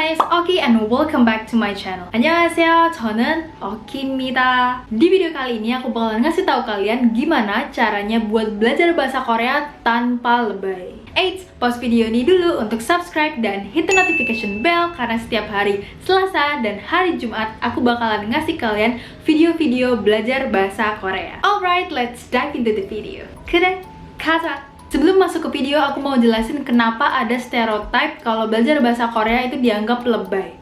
my name is Oki and welcome back to my channel. 안녕하세요, 저는 Oki입니다. Di video kali ini aku bakalan ngasih tahu kalian gimana caranya buat belajar bahasa Korea tanpa lebay. Eits, pause video ini dulu untuk subscribe dan hit the notification bell karena setiap hari Selasa dan hari Jumat aku bakalan ngasih kalian video-video belajar bahasa Korea. Alright, let's dive into the video. 그래, 가자! Sebelum masuk ke video, aku mau jelasin kenapa ada stereotype kalau belajar bahasa Korea itu dianggap lebay.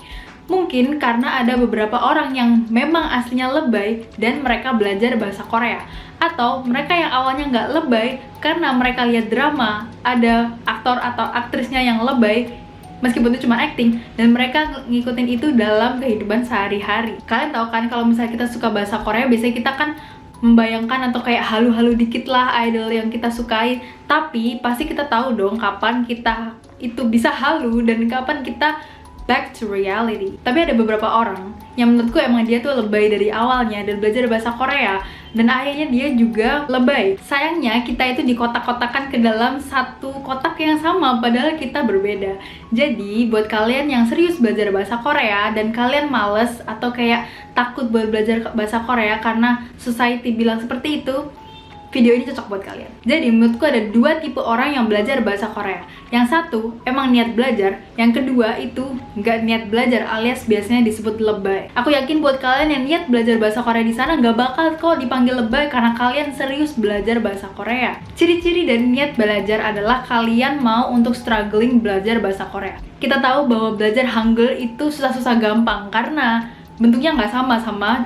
Mungkin karena ada beberapa orang yang memang aslinya lebay dan mereka belajar bahasa Korea. Atau mereka yang awalnya nggak lebay karena mereka lihat drama, ada aktor atau aktrisnya yang lebay, meskipun itu cuma acting, dan mereka ngikutin itu dalam kehidupan sehari-hari. Kalian tahu kan kalau misalnya kita suka bahasa Korea, biasanya kita kan membayangkan atau kayak halu-halu dikit lah idol yang kita sukai, tapi pasti kita tahu dong kapan kita itu bisa halu dan kapan kita back to reality. Tapi ada beberapa orang yang menurutku emang dia tuh lebay dari awalnya dan belajar bahasa Korea, dan akhirnya dia juga lebay. Sayangnya kita itu dikotak-kotakan ke dalam satu kotak yang sama padahal kita berbeda. Jadi buat kalian yang serius belajar bahasa Korea dan kalian males atau kayak takut buat belajar bahasa Korea karena society bilang seperti itu, video ini cocok buat kalian. Jadi menurutku ada dua tipe orang yang belajar bahasa Korea. Yang satu emang niat belajar, yang kedua itu nggak niat belajar alias biasanya disebut lebay. Aku yakin buat kalian yang niat belajar bahasa Korea di sana nggak bakal kok dipanggil lebay karena kalian serius belajar bahasa Korea. Ciri-ciri dari niat belajar adalah kalian mau untuk struggling belajar bahasa Korea. Kita tahu bahwa belajar Hangul itu susah-susah gampang karena bentuknya nggak sama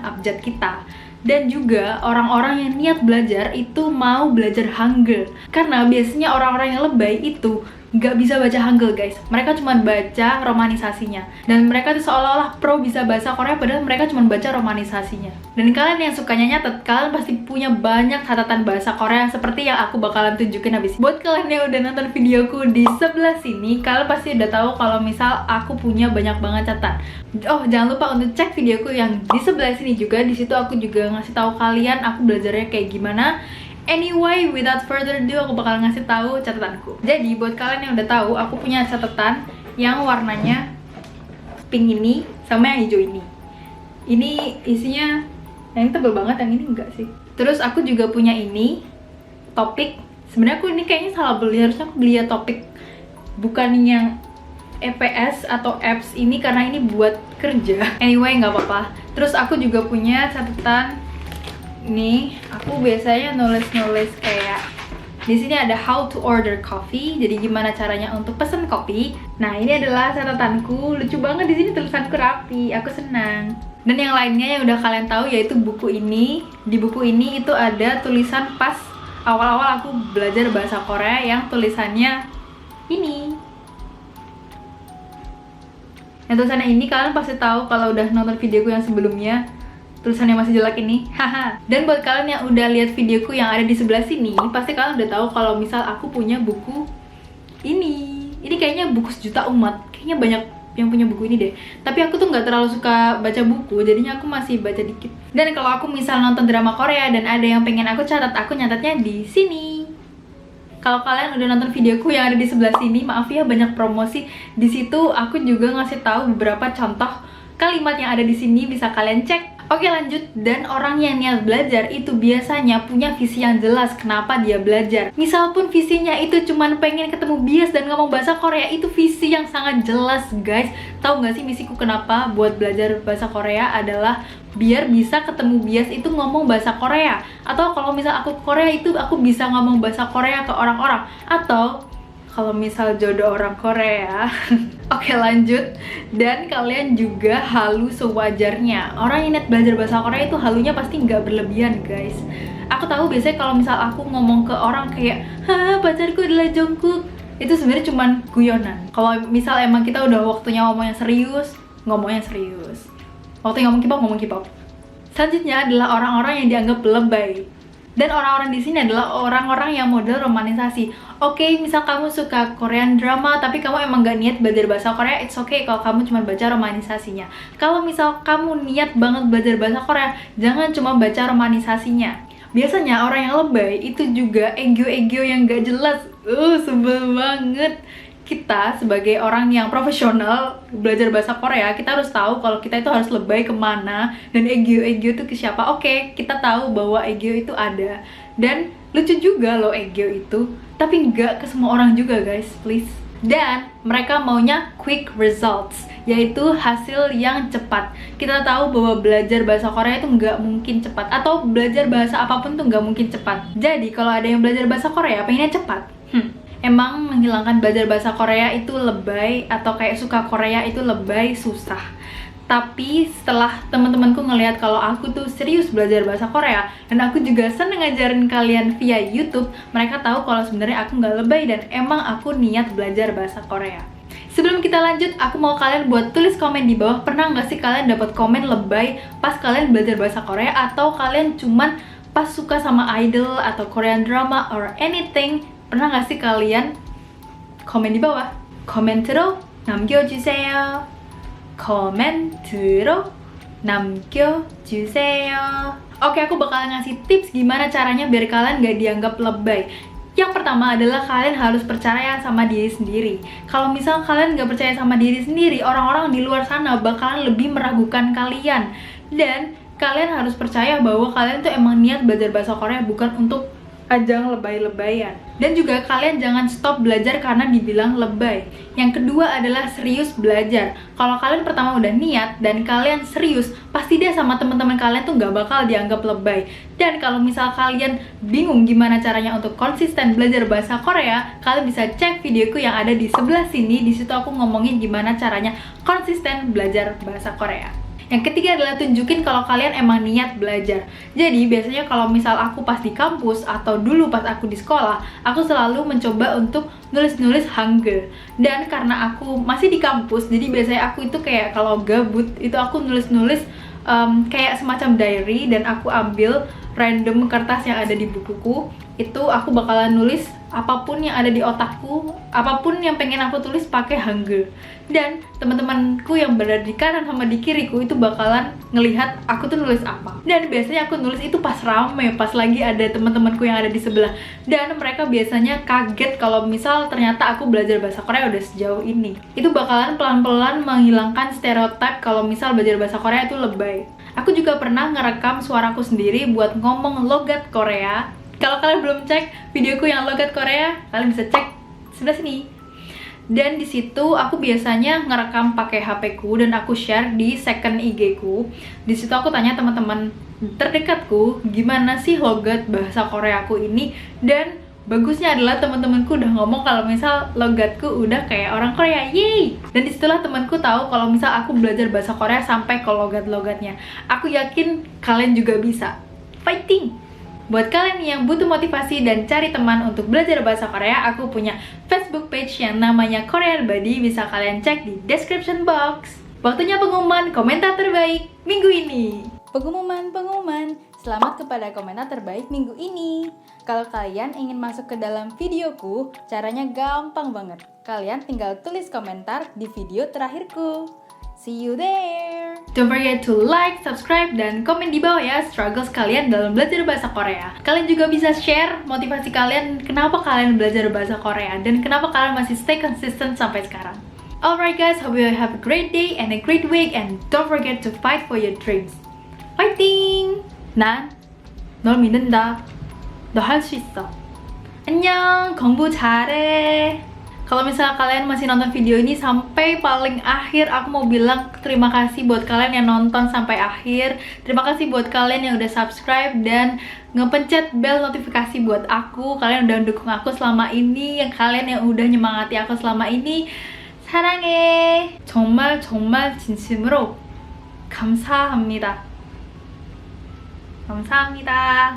abjad kita. Dan juga orang-orang yang niat belajar itu mau belajar Hangul. Karena biasanya orang-orang yang lebay itu nggak bisa baca Hangul, guys. Mereka cuma baca romanisasinya. Dan mereka tuh seolah-olah pro bisa bahasa Korea padahal mereka cuma baca romanisasinya. Dan kalian yang sukanya nyatet, kalian pasti punya banyak catatan bahasa Korea seperti yang aku bakalan tunjukin habis. Buat kalian yang udah nonton videoku di sebelah sini, kalian pasti udah tahu kalau misal aku punya banyak banget catatan. Oh, jangan lupa untuk cek videoku yang di sebelah sini juga. Di situ aku juga ngasih tahu kalian aku belajarnya kayak gimana. Anyway, without further ado, aku bakal ngasih tahu catatanku. Jadi, buat kalian yang udah tahu, aku punya catatan yang warnanya pink ini sama yang hijau ini. Ini isinya yang tebel banget, yang ini enggak sih. Terus aku juga punya ini topik. Sebenarnya aku ini kayaknya salah beli, harusnya aku beli ya topik bukan yang EPS atau apps ini karena ini buat kerja. Anyway, nggak apa-apa. Terus aku juga punya catatan. Nih, aku biasanya nulis-nulis kayak di sini ada how to order coffee, jadi gimana caranya untuk pesen kopi. Nah, ini adalah catatanku. Lucu banget, di sini tulisanku rapi, aku senang. Dan yang lainnya yang udah kalian tahu yaitu buku ini. Di buku ini itu ada tulisan pas awal-awal aku belajar bahasa Korea yang tulisannya ini. Yang tulisannya ini kalian pasti tahu kalau udah nonton videoku yang sebelumnya. Tulisannya masih jelek ini, haha. Dan buat kalian yang udah lihat videoku yang ada di sebelah sini, pasti kalian udah tahu kalau misal aku punya buku ini. Ini kayaknya buku sejuta umat, kayaknya banyak yang punya buku ini deh. Tapi aku tuh nggak terlalu suka baca buku, jadinya aku masih baca dikit. Dan kalau aku misal nonton drama Korea dan ada yang pengen aku catat, aku nyatatnya di sini. Kalau kalian udah nonton videoku yang ada di sebelah sini, maaf ya banyak promosi. Di situ aku juga ngasih tahu beberapa contoh kalimat yang ada di sini, bisa kalian cek. Oke, lanjut. Dan orang yang niat belajar itu biasanya punya visi yang jelas kenapa dia belajar. Misal pun visinya itu cuman pengen ketemu bias dan ngomong bahasa Korea, itu visi yang sangat jelas, guys. Tahu nggak sih misiku kenapa buat belajar bahasa Korea adalah biar bisa ketemu bias itu ngomong bahasa Korea. Atau kalau misal aku ke Korea itu aku bisa ngomong bahasa Korea ke orang-orang. Atau kalau misal jodoh orang Korea. Oke, lanjut. Dan kalian juga halu sewajarnya. Orang yang niat belajar bahasa Korea itu halunya pasti nggak berlebihan, guys. Aku tahu biasanya kalau misal aku ngomong ke orang kayak, "Hah, pacarku adalah Jungkook," itu sebenarnya cuman guyonan. Kalau misal emang kita udah waktunya ngomong yang serius, ngomongnya serius. Waktunya ngomong K-pop. Selanjutnya adalah orang-orang yang dianggap lebay. Dan orang-orang di sini adalah orang-orang yang model romanisasi. Oke, misal kamu suka Korean drama tapi kamu emang gak niat belajar bahasa Korea, it's okay kalau kamu cuma baca romanisasinya. Kalau misal kamu niat banget belajar bahasa Korea, jangan cuma baca romanisasinya. Biasanya orang yang lebay itu juga ego-ego yang gak jelas. Sebel banget. kita sebagai orang yang profesional belajar bahasa Korea, kita harus tahu kalau kita itu harus lebay kemana dan egyo itu ke siapa. Oke, kita tahu bahwa egyo itu ada dan lucu juga loh egyo itu, tapi nggak ke semua orang juga guys, please. Dan mereka maunya quick results, yaitu hasil yang cepat. Kita tahu bahwa belajar bahasa Korea itu nggak mungkin cepat, atau belajar bahasa apapun tuh nggak mungkin cepat. Jadi kalau ada yang belajar bahasa Korea pengennya cepat, emang menghilangkan belajar bahasa Korea itu lebay, atau kayak suka Korea itu lebay, susah. Tapi setelah teman-temanku ngelihat kalau aku tuh serius belajar bahasa Korea, dan aku juga seneng ngajarin kalian via YouTube, mereka tahu kalau sebenarnya aku nggak lebay dan emang aku niat belajar bahasa Korea. Sebelum kita lanjut, aku mau kalian buat tulis komen di bawah, pernah nggak sih kalian dapat komen lebay pas kalian belajar bahasa Korea, atau kalian cuman pas suka sama idol atau Korean drama or anything. Pernah nggak sih kalian? Komen di bawah. 코멘트로 남겨주세요. 코멘트로 남겨주세요. Oke, aku bakal ngasih tips gimana caranya biar kalian gak dianggap lebay. Yang pertama adalah kalian harus percaya sama diri sendiri. Kalau misal kalian gak percaya sama diri sendiri, orang-orang di luar sana bakalan lebih meragukan kalian. Dan kalian harus percaya bahwa kalian tuh emang niat belajar bahasa Korea, bukan untuk ajang lebay-lebayan. Dan juga kalian jangan stop belajar karena dibilang lebay. Yang kedua adalah serius belajar. Kalau kalian pertama udah niat dan kalian serius, pasti deh sama teman-teman kalian tuh gak bakal dianggap lebay. Dan kalau misal kalian bingung gimana caranya untuk konsisten belajar bahasa Korea, kalian bisa cek videoku yang ada di sebelah sini. Di situ aku ngomongin gimana caranya konsisten belajar bahasa Korea. Yang ketiga adalah tunjukin kalau kalian emang niat belajar. Jadi biasanya kalau misal aku pas di kampus atau dulu pas aku di sekolah, aku selalu mencoba untuk nulis-nulis Hangul. Dan karena aku masih di kampus, jadi biasanya aku itu kayak kalau gabut itu aku nulis-nulis kayak semacam diary, dan aku ambil random kertas yang ada di bukuku. Itu aku bakalan nulis apapun yang ada di otakku, apapun yang pengen aku tulis pakai Hangul. Dan teman-temanku yang berada di kanan sama di kiriku itu bakalan ngelihat aku tuh nulis apa. Dan biasanya aku nulis itu pas rame, pas lagi ada teman-temanku yang ada di sebelah. Dan mereka biasanya kaget kalau misal ternyata aku belajar bahasa Korea udah sejauh ini. Itu bakalan pelan-pelan menghilangkan stereotip kalau misal belajar bahasa Korea itu lebay. Aku juga pernah ngerekam suaraku sendiri buat ngomong logat Korea. Kalau kalian belum cek videoku yang logat Korea, kalian bisa cek sebelah sini. Dan di situ aku biasanya ngerekam pakai HP-ku dan aku share di second IG-ku. Di situ aku tanya teman-teman terdekatku gimana sih logat bahasa Koreaku ini, dan bagusnya adalah teman-temanku udah ngomong kalau misal logatku udah kayak orang Korea, yeay! Dan disitulah temanku tahu kalau misal aku belajar bahasa Korea sampai ke logat-logatnya. Aku yakin kalian juga bisa. Fighting! Buat kalian yang butuh motivasi dan cari teman untuk belajar bahasa Korea, aku punya Facebook page yang namanya Korean Buddy, bisa kalian cek di description box. Waktunya pengumuman komentar terbaik minggu ini. Pengumuman, selamat kepada komentar terbaik minggu ini. Kalau kalian ingin masuk ke dalam videoku, caranya gampang banget. Kalian tinggal tulis komentar di video terakhirku. See you there! Don't forget to like, subscribe, dan komen di bawah ya struggles kalian dalam belajar bahasa Korea. Kalian juga bisa share motivasi kalian, kenapa kalian belajar bahasa Korea, dan kenapa kalian masih stay consistent sampai sekarang. Alright guys, hope you have a great day and a great week, and don't forget to fight for your dreams. Fighting! 난 널 믿는다. 너 할 수 있어. 안녕, 공부 잘해. Kalau misalnya kalian masih nonton video ini sampai paling akhir, aku mau bilang terima kasih buat kalian yang nonton sampai akhir. Terima kasih buat kalian yang udah subscribe dan ngepencet bel notifikasi buat aku. Kalian udah dukung aku selama ini, yang kalian yang udah nyemangati aku selama ini. 사랑해. 정말 진심으로 감사합니다. 감사합니다.